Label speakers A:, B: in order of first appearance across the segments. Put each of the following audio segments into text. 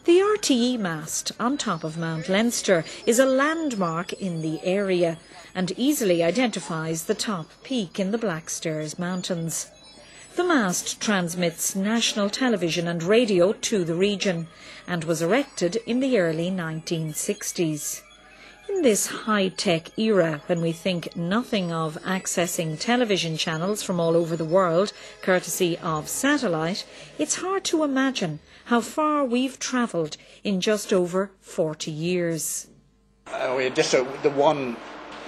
A: The RTÉ Mast on top of Mt Leinster is a landmark in the area and easily identifies the top peak in the Black Stairs Mountains. The mast transmits national television and radio to the region and was erected in the early 1960s. In this high-tech era, when we think nothing of accessing television channels from all over the world, courtesy of satellite, it's hard to imagine how far we've travelled in just over 40 years.
B: We had just the one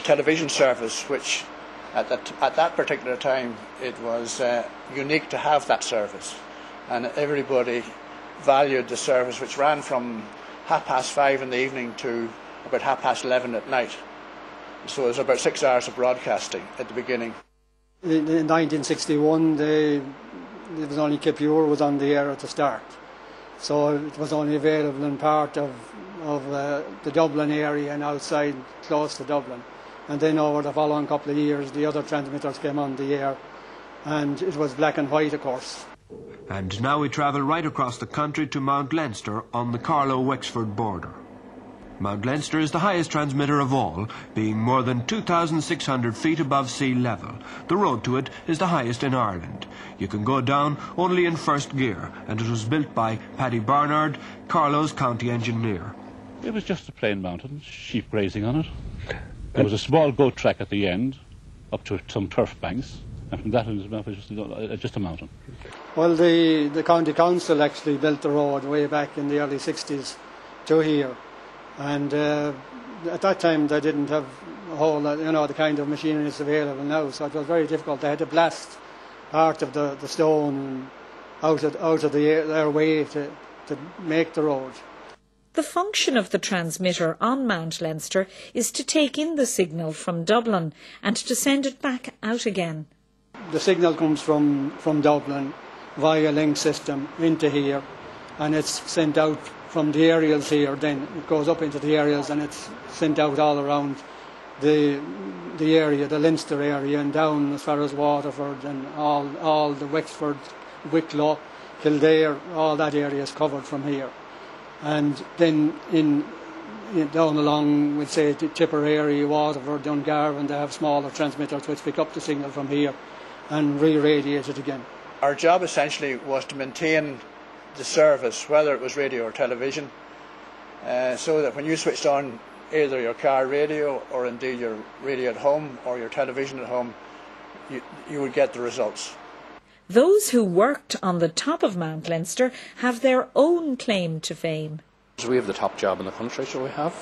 B: television service, which at that particular time it was unique to have that service, and everybody valued the service, which ran from 5:30 in the evening to about 11:30 at night. So it was about 6 hours of broadcasting at the beginning.
C: In 1961, it was only Kipure was on the air at the start, so it was only available in part of the Dublin area and outside, close to Dublin. And then over the following couple of years, the other transmitters came on the air, and it was black and white, of course.
D: And now we travel right across the country to Mt Leinster on the Carlow-Wexford border. Mt Leinster is the highest transmitter of all, being more than 2,600 feet above sea level. The road to it is the highest in Ireland. You can go down only in first gear, and it was built by Paddy Barnard, Carlow's county engineer.
E: It was just a plain mountain, sheep grazing on it. There was a small goat track at the end, up to some turf banks, and from that it was just a mountain.
C: Well, the county council actually built the road way back in the early 60s to here. And at that time they didn't have a whole lot, the kind of machinery that's available now, so it was very difficult. They had to blast part of the stone out of their way to make the road.
A: The function of the transmitter on Mt Leinster is to take in the signal from Dublin and to send it back out again.
C: The signal comes from Dublin via link system into here, and it's sent out from the aerials here. Then it goes up into the aerials and it's sent out all around the area, the Leinster area, and down as far as Waterford and all the Wexford, Wicklow, Kildare, all that area is covered from here. And then down along, we'd say, Tipperary, Waterford, Dungarvan, they have smaller transmitters which pick up the signal from here and re-radiate it again.
B: Our job essentially was to maintain the service, whether it was radio or television, so that when you switched on either your car radio or indeed your radio at home or your television at home, you would get the results.
A: Those who worked on the top of Mt Leinster have their own claim to fame.
F: We have the top job in the country, so we have,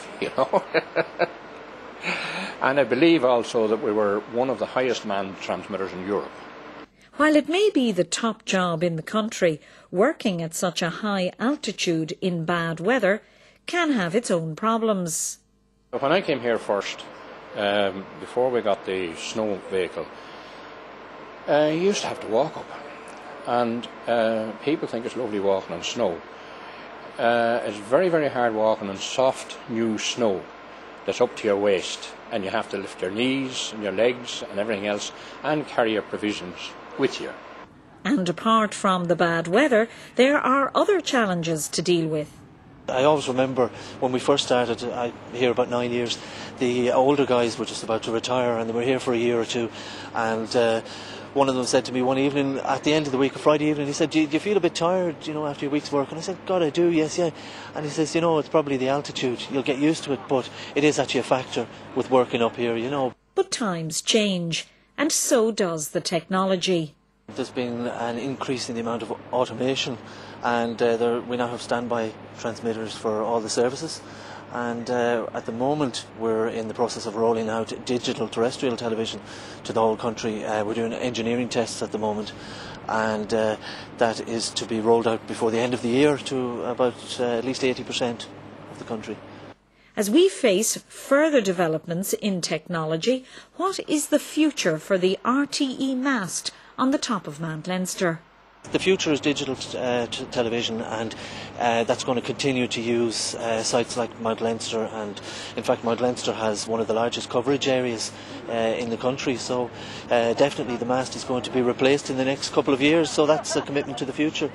F: And I believe also that we were one of the highest manned transmitters in Europe.
A: While it may be the top job in the country, working at such a high altitude in bad weather can have its own problems.
F: When I came here first, before we got the snow vehicle, you used to have to walk up, and people think it's lovely walking on snow. It's very, very hard walking on soft, new snow that's up to your waist, and you have to lift your knees and your legs and everything else and carry your provisions with you.
A: And apart from the bad weather, there are other challenges to deal with.
G: I always remember when we first started, I here about 9 years, the older guys were just about to retire and they were here for a year or two, and one of them said to me one evening at the end of the week, a Friday evening, he said, do you feel a bit tired, after your week's work? And I said, God, I do, yes, yeah. And he says, it's probably the altitude, you'll get used to it, but it is actually a factor with working up here,
A: But times change, and so does the technology.
G: There's been an increase in the amount of automation, and we now have standby transmitters for all the services. And at the moment we're in the process of rolling out digital terrestrial television to the whole country. We're doing engineering tests at the moment, and that is to be rolled out before the end of the year to about at least 80% of the country.
A: As we face further developments in technology, what is the future for the RTÉ Mast on the top of Mt Leinster?
G: The future is digital television, and that's going to continue to use sites like Mt Leinster, and in fact Mt Leinster has one of the largest coverage areas in the country, so definitely the mast is going to be replaced in the next couple of years, so that's a commitment to the future.